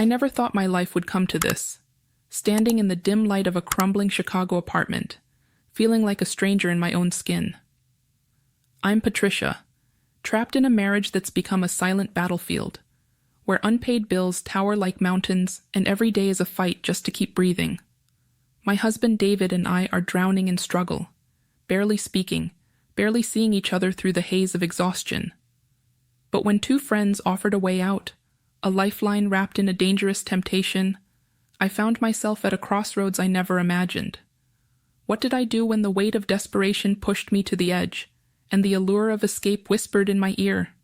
I never thought my life would come to this, standing in the dim light of a crumbling Chicago apartment, feeling like a stranger in my own skin. I'm Patricia, trapped in a marriage that's become a silent battlefield, where unpaid bills tower like mountains and every day is a fight just to keep breathing. My husband David and I are drowning in struggle, barely speaking, barely seeing each other through the haze of exhaustion. But when two friends offered a way out, a lifeline wrapped in a dangerous temptation, I found myself at a crossroads I never imagined. What did I do when the weight of desperation pushed me to the edge, and the allure of escape whispered in my ear?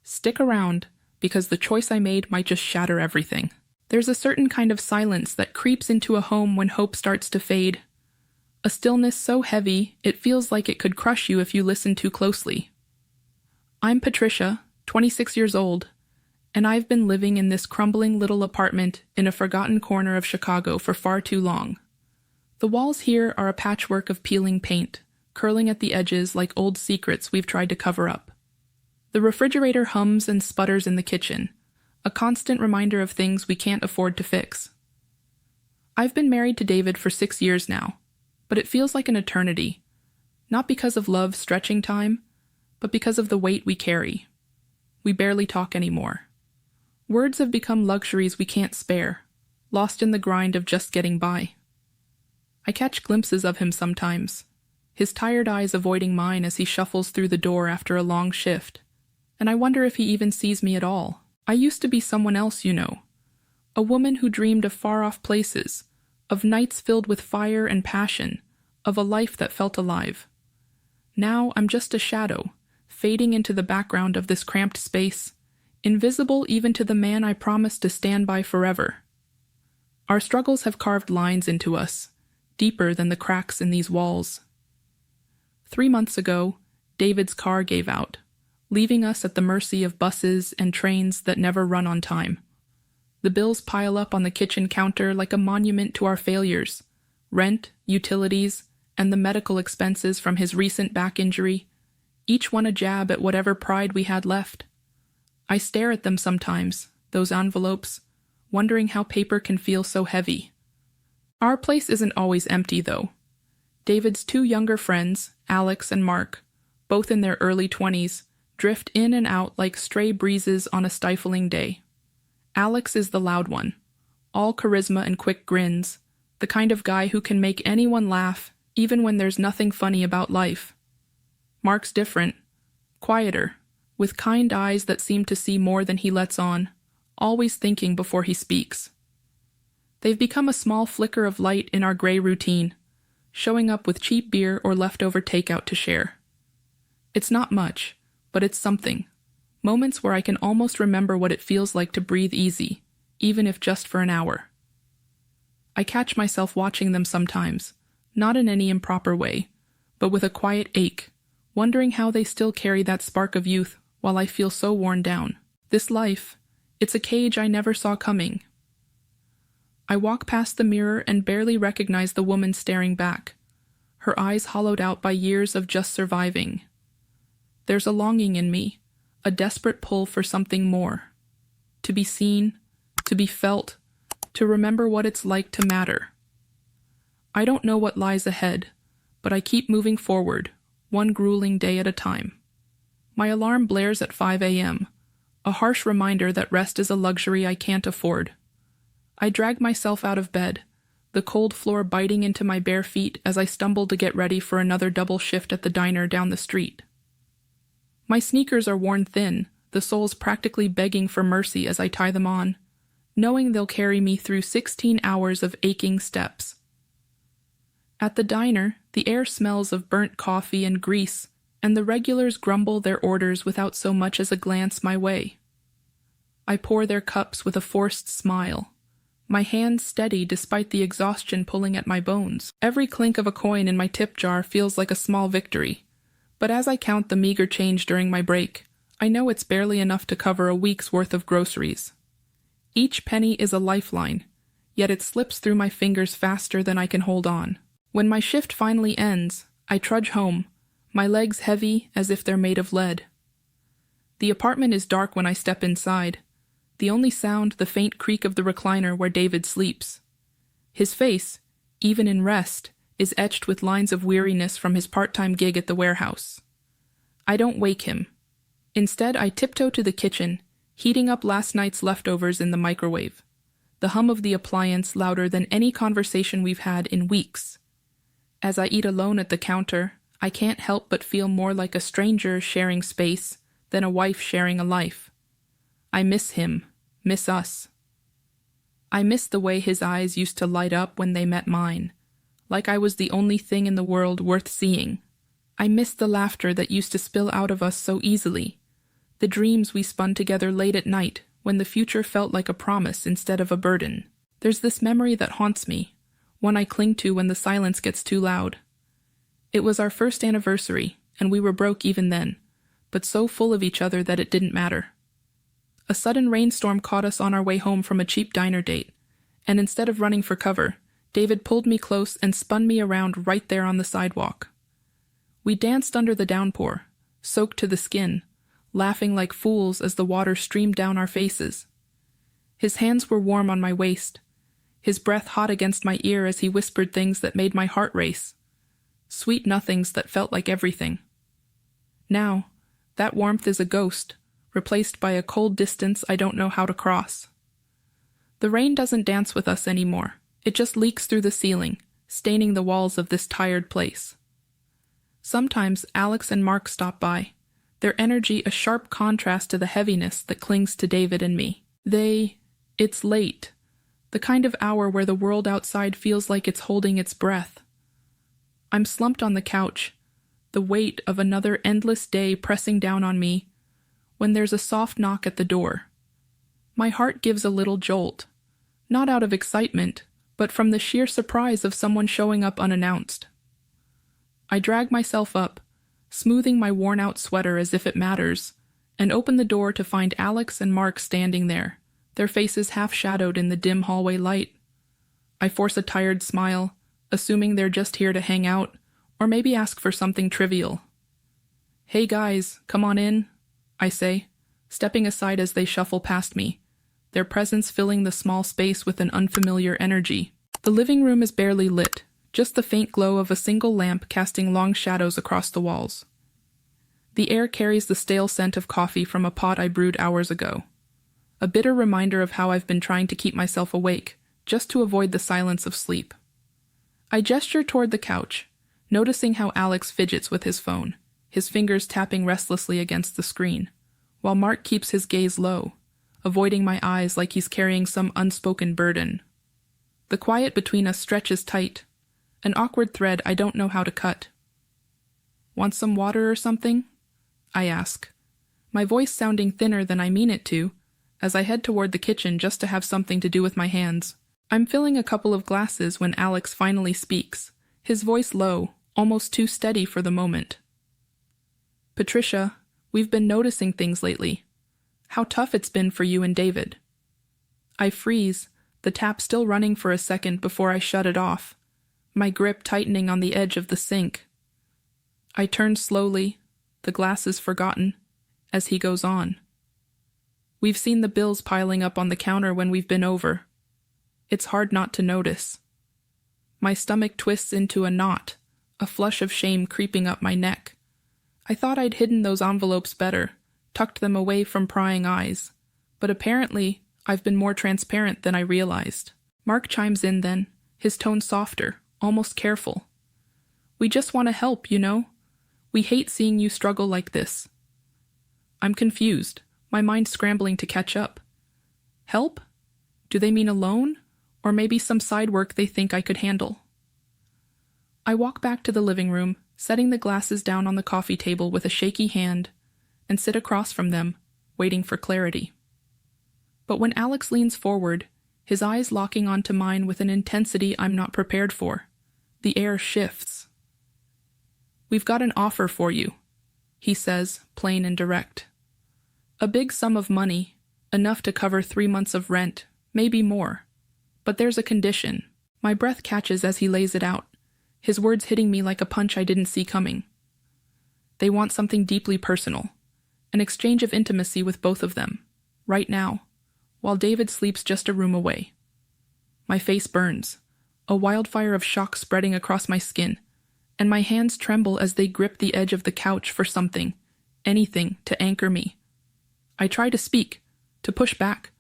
Stick around, because the choice I made might just shatter everything. There's a certain kind of silence that creeps into a home when hope starts to fade. A stillness so heavy, it feels like it could crush you if you listen too closely. I'm Patricia, 26 years old, and I've been living in this crumbling little apartment in a forgotten corner of Chicago for far too long. The walls here are a patchwork of peeling paint, curling at the edges like old secrets we've tried to cover up. The refrigerator hums and sputters in the kitchen, a constant reminder of things we can't afford to fix. I've been married to David for 6 years now, but it feels like an eternity, not because of love stretching time, but because of the weight we carry. We barely talk anymore. Words have become luxuries we can't spare, lost in the grind of just getting by. I catch glimpses of him sometimes, his tired eyes avoiding mine as he shuffles through the door after a long shift, and I wonder if he even sees me at all. I used to be someone else, you know, a woman who dreamed of far-off places, of nights filled with fire and passion, of a life that felt alive. Now I'm just a shadow, fading into the background of this cramped space, invisible even to the man I promised to stand by forever. Our struggles have carved lines into us, deeper than the cracks in these walls. 3 months ago, David's car gave out, leaving us at the mercy of buses and trains that never run on time. The bills pile up on the kitchen counter like a monument to our failures: rent, utilities, and the medical expenses from his recent back injury, each one a jab at whatever pride we had left. I stare at them sometimes, those envelopes, wondering how paper can feel so heavy. Our place isn't always empty, though. David's 2 younger friends, Alex and Mark, both in their early 20s, drift in and out like stray breezes on a stifling day. Alex is the loud one, all charisma and quick grins, the kind of guy who can make anyone laugh even when there's nothing funny about life. Mark's different, quieter, with kind eyes that seem to see more than he lets on, always thinking before he speaks. They've become a small flicker of light in our gray routine, showing up with cheap beer or leftover takeout to share. It's not much, but it's something. Moments where I can almost remember what it feels like to breathe easy, even if just for an hour. I catch myself watching them sometimes, not in any improper way, but with a quiet ache, wondering how they still carry that spark of youth while I feel so worn down. This life, it's a cage I never saw coming. I walk past the mirror and barely recognize the woman staring back, her eyes hollowed out by years of just surviving. There's a longing in me, a desperate pull for something more. To be seen, to be felt, to remember what it's like to matter. I don't know what lies ahead, but I keep moving forward, one grueling day at a time. My alarm blares at 5 a.m., a harsh reminder that rest is a luxury I can't afford. I drag myself out of bed, the cold floor biting into my bare feet as I stumble to get ready for another double shift at the diner down the street. My sneakers are worn thin, the soles practically begging for mercy as I tie them on, knowing they'll carry me through 16 hours of aching steps. At the diner, the air smells of burnt coffee and grease, and the regulars grumble their orders without so much as a glance my way. I pour their cups with a forced smile, my hands steady despite the exhaustion pulling at my bones. Every clink of a coin in my tip jar feels like a small victory, but as I count the meager change during my break, I know it's barely enough to cover a week's worth of groceries. Each penny is a lifeline, yet it slips through my fingers faster than I can hold on. When my shift finally ends, I trudge home, my legs heavy as if they're made of lead. The apartment is dark when I step inside, the only sound the faint creak of the recliner where David sleeps. His face, even in rest, is etched with lines of weariness from his part-time gig at the warehouse. I don't wake him. Instead, I tiptoe to the kitchen, heating up last night's leftovers in the microwave, the hum of the appliance louder than any conversation we've had in weeks. As I eat alone at the counter, I can't help but feel more like a stranger sharing space than a wife sharing a life. I miss him, miss us. I miss the way his eyes used to light up when they met mine, like I was the only thing in the world worth seeing. I miss the laughter that used to spill out of us so easily, the dreams we spun together late at night when the future felt like a promise instead of a burden. There's this memory that haunts me, one I cling to when the silence gets too loud. It was our first anniversary, and we were broke even then, but so full of each other that it didn't matter. A sudden rainstorm caught us on our way home from a cheap diner date, and instead of running for cover, David pulled me close and spun me around right there on the sidewalk. We danced under the downpour, soaked to the skin, laughing like fools as the water streamed down our faces. His hands were warm on my waist, his breath hot against my ear as he whispered things that made my heart race, sweet nothings that felt like everything. Now, that warmth is a ghost, replaced by a cold distance I don't know how to cross. The rain doesn't dance with us anymore. It just leaks through the ceiling, staining the walls of this tired place. Sometimes Alex and Mark stop by, their energy a sharp contrast to the heaviness that clings to David and me. It's late, the kind of hour where the world outside feels like it's holding its breath. I'm slumped on the couch, the weight of another endless day pressing down on me, when there's a soft knock at the door. My heart gives a little jolt, not out of excitement, but from the sheer surprise of someone showing up unannounced. I drag myself up, smoothing my worn-out sweater as if it matters, and open the door to find Alex and Mark standing there, their faces half-shadowed in the dim hallway light. I force a tired smile, assuming they're just here to hang out, or maybe ask for something trivial. "Hey guys, come on in," I say, stepping aside as they shuffle past me, their presence filling the small space with an unfamiliar energy. The living room is barely lit, just the faint glow of a single lamp casting long shadows across the walls. The air carries the stale scent of coffee from a pot I brewed hours ago, a bitter reminder of how I've been trying to keep myself awake, just to avoid the silence of sleep. I gesture toward the couch, noticing how Alex fidgets with his phone, his fingers tapping restlessly against the screen, while Mark keeps his gaze low, avoiding my eyes like he's carrying some unspoken burden. The quiet between us stretches tight, an awkward thread I don't know how to cut. "Want some water or something?" I ask, my voice sounding thinner than I mean it to, as I head toward the kitchen just to have something to do with my hands. I'm filling a couple of glasses when Alex finally speaks, his voice low, almost too steady for the moment. "Patricia, we've been noticing things lately. How tough it's been for you and David." I freeze, the tap still running for a second before I shut it off, my grip tightening on the edge of the sink. I turn slowly, the glasses forgotten, as he goes on. "We've seen the bills piling up on the counter when we've been over. It's hard not to notice." My stomach twists into a knot, a flush of shame creeping up my neck. I thought I'd hidden those envelopes better, tucked them away from prying eyes, but apparently I've been more transparent than I realized. Mark chimes in then, his tone softer, almost careful. "We just want to help, you know? We hate seeing you struggle like this." I'm confused, my mind scrambling to catch up. Help? Do they mean alone? Or maybe some side work they think I could handle? I walk back to the living room, setting the glasses down on the coffee table with a shaky hand, and sit across from them, waiting for clarity. But when Alex leans forward, his eyes locking onto mine with an intensity I'm not prepared for, the air shifts. "We've got an offer for you," he says, plain and direct. "A big sum of money, enough to cover 3 months of rent, maybe more. But there's a condition." My breath catches as he lays it out, his words hitting me like a punch I didn't see coming. They want something deeply personal, an exchange of intimacy with both of them, right now, while David sleeps just a room away. My face burns, a wildfire of shock spreading across my skin, and my hands tremble as they grip the edge of the couch for something, anything, to anchor me. I try to speak, to push back,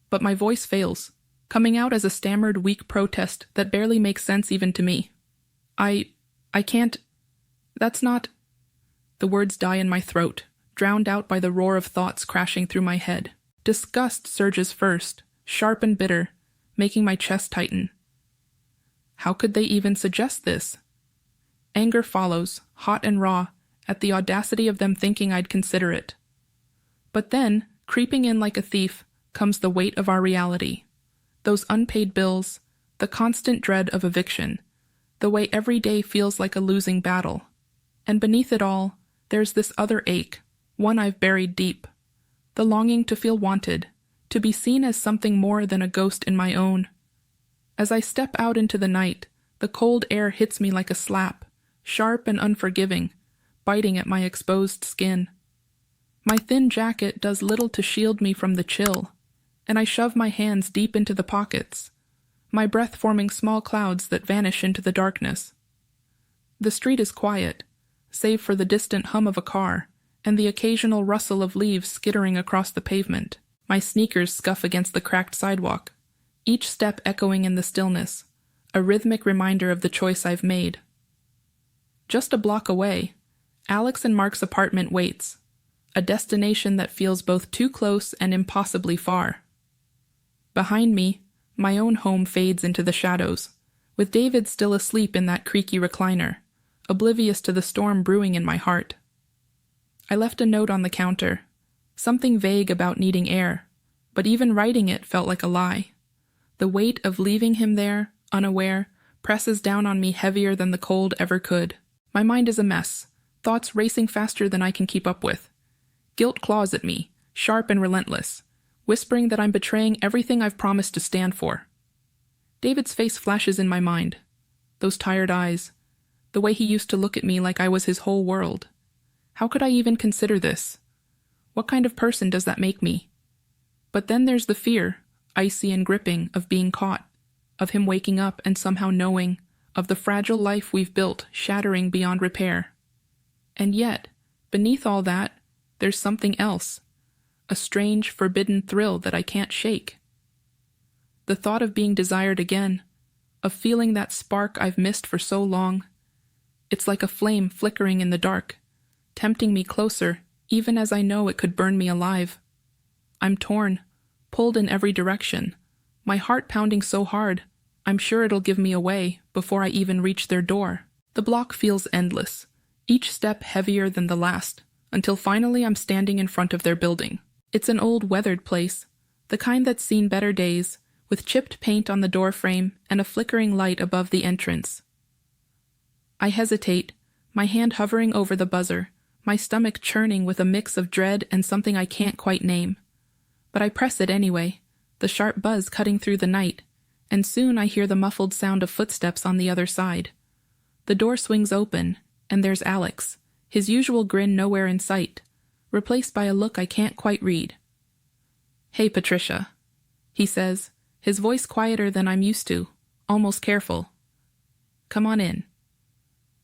but my voice fails, coming out as a stammered, weak protest that barely makes sense even to me. I can't. That's not. The words die in my throat, drowned out by the roar of thoughts crashing through my head. Disgust surges first, sharp and bitter, making my chest tighten. How could they even suggest this? Anger follows, hot and raw, at the audacity of them thinking I'd consider it. But then, creeping in like a thief, comes the weight of our reality. Those unpaid bills, the constant dread of eviction, the way every day feels like a losing battle. And beneath it all, there's this other ache, one I've buried deep. The longing to feel wanted, to be seen as something more than a ghost in my own. As I step out into the night, the cold air hits me like a slap, sharp and unforgiving, biting at my exposed skin. My thin jacket does little to shield me from the chill, and I shove my hands deep into the pockets, my breath forming small clouds that vanish into the darkness. The street is quiet, save for the distant hum of a car and the occasional rustle of leaves skittering across the pavement. My sneakers scuff against the cracked sidewalk, each step echoing in the stillness, a rhythmic reminder of the choice I've made. Just a block away, Alex and Mark's apartment waits, a destination that feels both too close and impossibly far. Behind me, my own home fades into the shadows, with David still asleep in that creaky recliner, oblivious to the storm brewing in my heart. I left a note on the counter, something vague about needing air, but even writing it felt like a lie. The weight of leaving him there, unaware, presses down on me heavier than the cold ever could. My mind is a mess, thoughts racing faster than I can keep up with. Guilt claws at me, sharp and relentless, whispering that I'm betraying everything I've promised to stand for. David's face flashes in my mind. Those tired eyes, the way he used to look at me like I was his whole world. How could I even consider this? What kind of person does that make me? But then there's the fear, icy and gripping, of being caught, of him waking up and somehow knowing, of the fragile life we've built shattering beyond repair. And yet, beneath all that, there's something else, a strange, forbidden thrill that I can't shake. The thought of being desired again, of feeling that spark I've missed for so long. It's like a flame flickering in the dark, tempting me closer, even as I know it could burn me alive. I'm torn, pulled in every direction, my heart pounding so hard, I'm sure it'll give me away before I even reach their door. The block feels endless, each step heavier than the last, until finally I'm standing in front of their building. It's an old, weathered place, the kind that's seen better days, with chipped paint on the doorframe and a flickering light above the entrance. I hesitate, my hand hovering over the buzzer, my stomach churning with a mix of dread and something I can't quite name. But I press it anyway, the sharp buzz cutting through the night, and soon I hear the muffled sound of footsteps on the other side. The door swings open, and there's Alex, his usual grin nowhere in sight, replaced by a look I can't quite read. "Hey, Patricia," he says, his voice quieter than I'm used to, almost careful. "Come on in."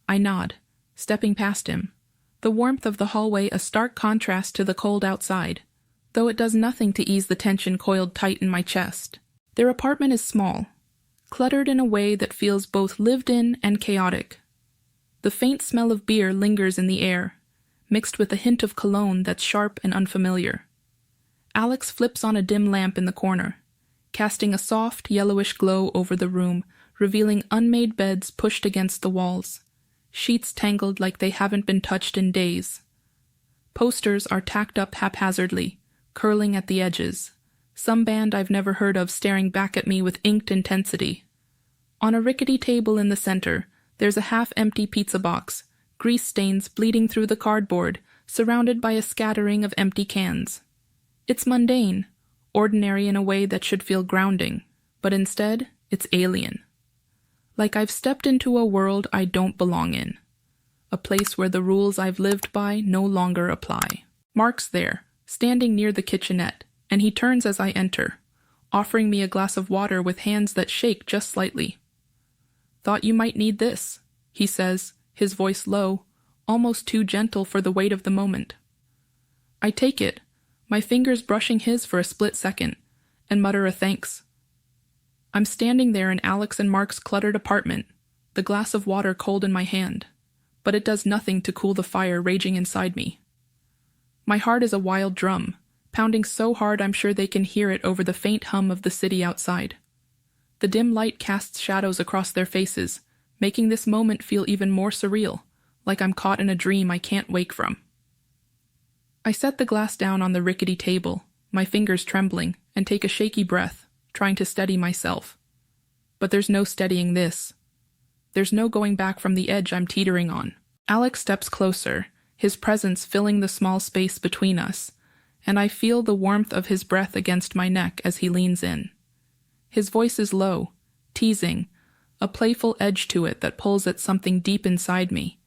I nod, stepping past him, the warmth of the hallway a stark contrast to the cold outside, though it does nothing to ease the tension coiled tight in my chest. Their apartment is small, cluttered in a way that feels both lived in and chaotic. The faint smell of beer lingers in the air, mixed with a hint of cologne that's sharp and unfamiliar. Alex flips on a dim lamp in the corner, casting a soft, yellowish glow over the room, revealing unmade beds pushed against the walls, sheets tangled like they haven't been touched in days. Posters are tacked up haphazardly, curling at the edges, some band I've never heard of staring back at me with inked intensity. On a rickety table in the center, there's a half-empty pizza box, grease stains bleeding through the cardboard, surrounded by a scattering of empty cans. It's mundane, ordinary in a way that should feel grounding, but instead, it's alien. Like I've stepped into a world I don't belong in, a place where the rules I've lived by no longer apply. Mark's there, standing near the kitchenette, and he turns as I enter, offering me a glass of water with hands that shake just slightly. "Thought you might need this," he says, his voice low, almost too gentle for the weight of the moment. I take it, my fingers brushing his for a split second, and mutter a thanks. I'm standing there in Alex and Mark's cluttered apartment, the glass of water cold in my hand, but it does nothing to cool the fire raging inside me. My heart is a wild drum, pounding so hard I'm sure they can hear it over the faint hum of the city outside. The dim light casts shadows across their faces, making this moment feel even more surreal, like I'm caught in a dream I can't wake from. I set the glass down on the rickety table, my fingers trembling, and take a shaky breath, trying to steady myself. But there's no steadying this. There's no going back from the edge I'm teetering on. Alex steps closer, his presence filling the small space between us, and I feel the warmth of his breath against my neck as he leans in. His voice is low, teasing, a playful edge to it that pulls at something deep inside me,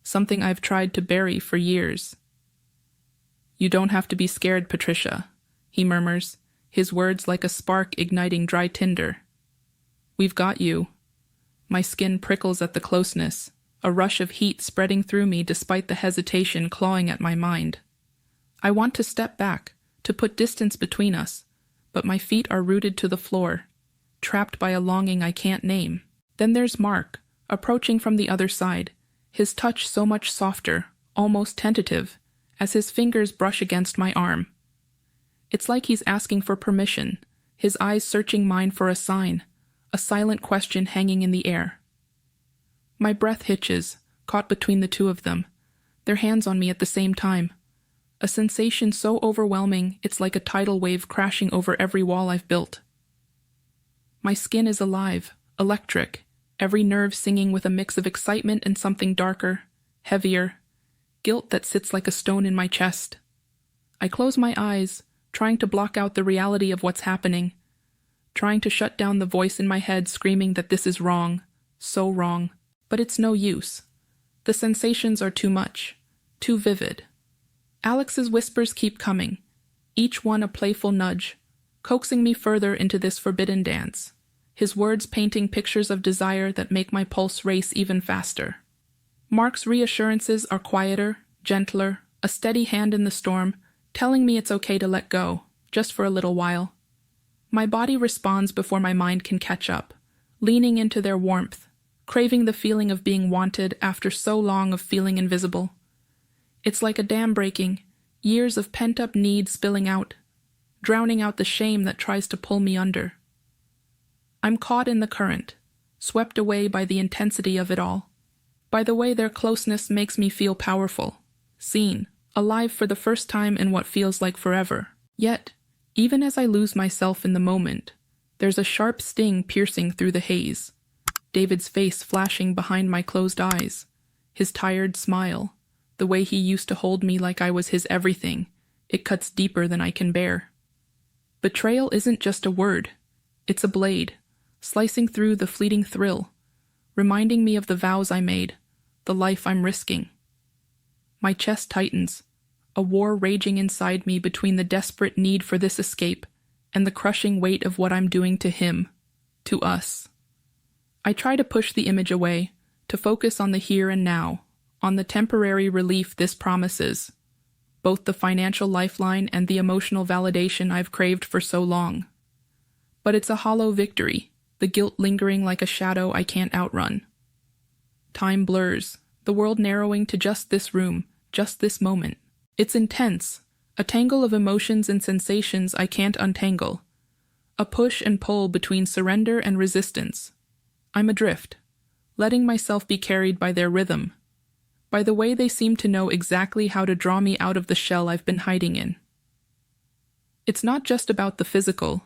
something I've tried to bury for years. "You don't have to be scared, Patricia," he murmurs, his words like a spark igniting dry tinder. "We've got you." My skin prickles at the closeness, a rush of heat spreading through me despite the hesitation clawing at my mind. I want to step back, to put distance between us, but my feet are rooted to the floor, trapped by a longing I can't name. Then there's Mark, approaching from the other side, his touch so much softer, almost tentative, as his fingers brush against my arm. It's like he's asking for permission, his eyes searching mine for a sign, a silent question hanging in the air. My breath hitches, caught between the two of them, their hands on me at the same time. A sensation so overwhelming it's like a tidal wave crashing over every wall I've built. My skin is alive, electric, every nerve singing with a mix of excitement and something darker, heavier, guilt that sits like a stone in my chest. I close my eyes, trying to block out the reality of what's happening, trying to shut down the voice in my head screaming that this is wrong, so wrong, but it's no use. The sensations are too much, too vivid. Alex's whispers keep coming, each one a playful nudge, coaxing me further into this forbidden dance, his words painting pictures of desire that make my pulse race even faster. Mark's reassurances are quieter, gentler, a steady hand in the storm, telling me it's okay to let go, just for a little while. My body responds before my mind can catch up, leaning into their warmth, craving the feeling of being wanted after so long of feeling invisible. It's like a dam breaking, years of pent-up need spilling out, drowning out the shame that tries to pull me under. I'm caught in the current, swept away by the intensity of it all, by the way their closeness makes me feel powerful, seen, alive for the first time in what feels like forever. Yet, even as I lose myself in the moment, there's a sharp sting piercing through the haze, David's face flashing behind my closed eyes, his tired smile, the way he used to hold me like I was his everything. It cuts deeper than I can bear. Betrayal isn't just a word, it's a blade, slicing through the fleeting thrill, reminding me of the vows I made, the life I'm risking. My chest tightens, a war raging inside me between the desperate need for this escape and the crushing weight of what I'm doing to him, to us. I try to push the image away, to focus on the here and now, on the temporary relief this promises, both the financial lifeline and the emotional validation I've craved for so long. But it's a hollow victory, the guilt lingering like a shadow I can't outrun. Time blurs, the world narrowing to just this room, just this moment. It's intense, a tangle of emotions and sensations I can't untangle, a push and pull between surrender and resistance. I'm adrift, letting myself be carried by their rhythm, by the way they seem to know exactly how to draw me out of the shell I've been hiding in. It's not just about the physical.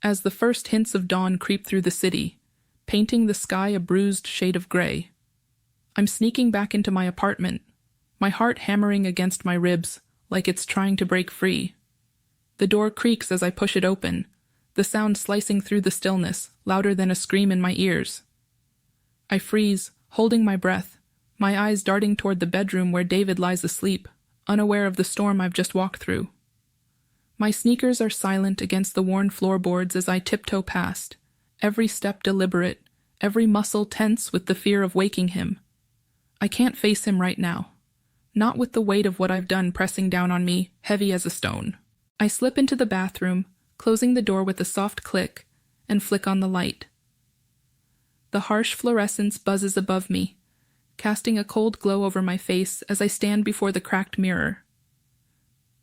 As the first hints of dawn creep through the city, painting the sky a bruised shade of gray, I'm sneaking back into my apartment, my heart hammering against my ribs like it's trying to break free. The door creaks as I push it open, the sound slicing through the stillness, louder than a scream in my ears. I freeze, holding my breath, my eyes darting toward the bedroom where David lies asleep, unaware of the storm I've just walked through. My sneakers are silent against the worn floorboards as I tiptoe past, every step deliberate, every muscle tense with the fear of waking him. I can't face him right now. Not with the weight of what I've done pressing down on me, heavy as a stone. I slip into the bathroom, closing the door with a soft click, and flick on the light. The harsh fluorescence buzzes above me, casting a cold glow over my face as I stand before the cracked mirror.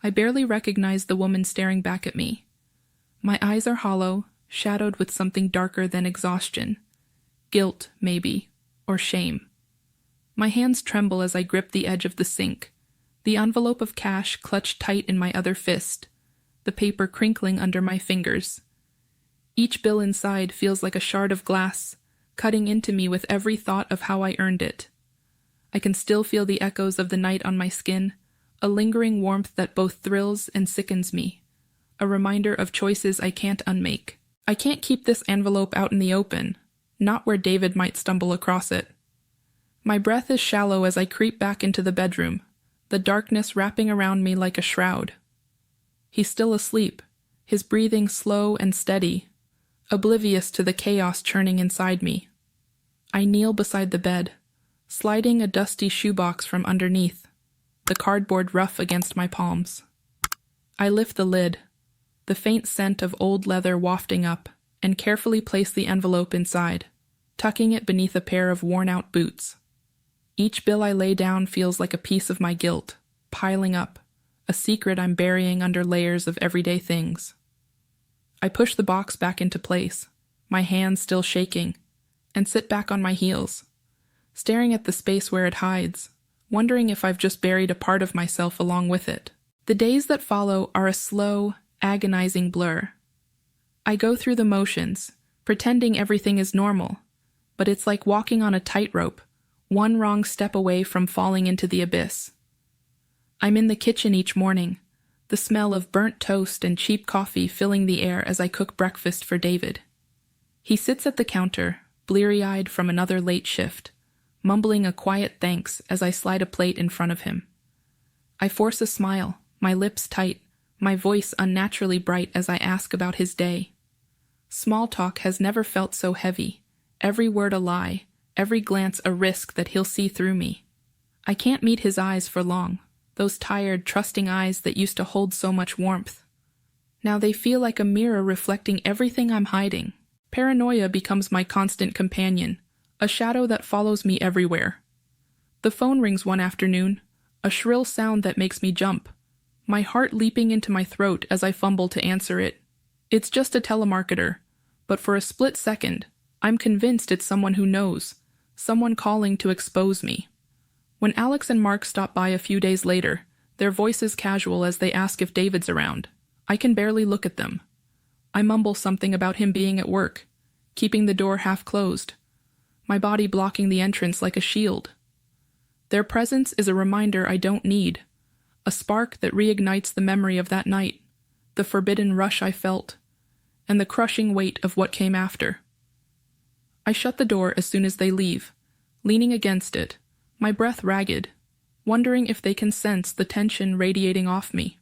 I barely recognize the woman staring back at me. My eyes are hollow, shadowed with something darker than exhaustion. Guilt, maybe, or shame. My hands tremble as I grip the edge of the sink, the envelope of cash clutched tight in my other fist, the paper crinkling under my fingers. Each bill inside feels like a shard of glass, cutting into me with every thought of how I earned it. I can still feel the echoes of the night on my skin, a lingering warmth that both thrills and sickens me, a reminder of choices I can't unmake. I can't keep this envelope out in the open, not where David might stumble across it. My breath is shallow as I creep back into the bedroom, the darkness wrapping around me like a shroud. He's still asleep, his breathing slow and steady, oblivious to the chaos churning inside me. I kneel beside the bed, sliding a dusty shoebox from underneath, the cardboard rough against my palms. I lift the lid, the faint scent of old leather wafting up, and carefully place the envelope inside, tucking it beneath a pair of worn-out boots. Each bill I lay down feels like a piece of my guilt, piling up, a secret I'm burying under layers of everyday things. I push the box back into place, my hands still shaking, and sit back on my heels, staring at the space where it hides, wondering if I've just buried a part of myself along with it. The days that follow are a slow, agonizing blur. I go through the motions, pretending everything is normal, but it's like walking on a tightrope, one wrong step away from falling into the abyss. I'm in the kitchen each morning, the smell of burnt toast and cheap coffee filling the air as I cook breakfast for David. He sits at the counter, bleary-eyed from another late shift, mumbling a quiet thanks as I slide a plate in front of him. I force a smile, my lips tight, my voice unnaturally bright as I ask about his day. Small talk has never felt so heavy, every word a lie, every glance a risk that he'll see through me. I can't meet his eyes for long, those tired, trusting eyes that used to hold so much warmth. Now they feel like a mirror reflecting everything I'm hiding. Paranoia becomes my constant companion, a shadow that follows me everywhere. The phone rings one afternoon, a shrill sound that makes me jump, my heart leaping into my throat as I fumble to answer it. It's just a telemarketer, but for a split second, I'm convinced it's someone who knows, someone calling to expose me. When Alex and Mark stop by a few days later, their voices casual as they ask if David's around. I can barely look at them. I mumble something about him being at work, keeping the door half closed, my body blocking the entrance like a shield. Their presence is a reminder I don't need, a spark that reignites the memory of that night, the forbidden rush I felt, and the crushing weight of what came after. I shut the door as soon as they leave, leaning against it, my breath ragged, wondering if they can sense the tension radiating off me.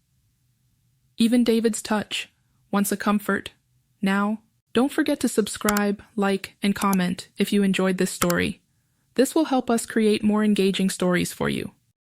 Even David's touch, once a comfort, now, don't forget to subscribe, like, and comment if you enjoyed this story. This will help us create more engaging stories for you.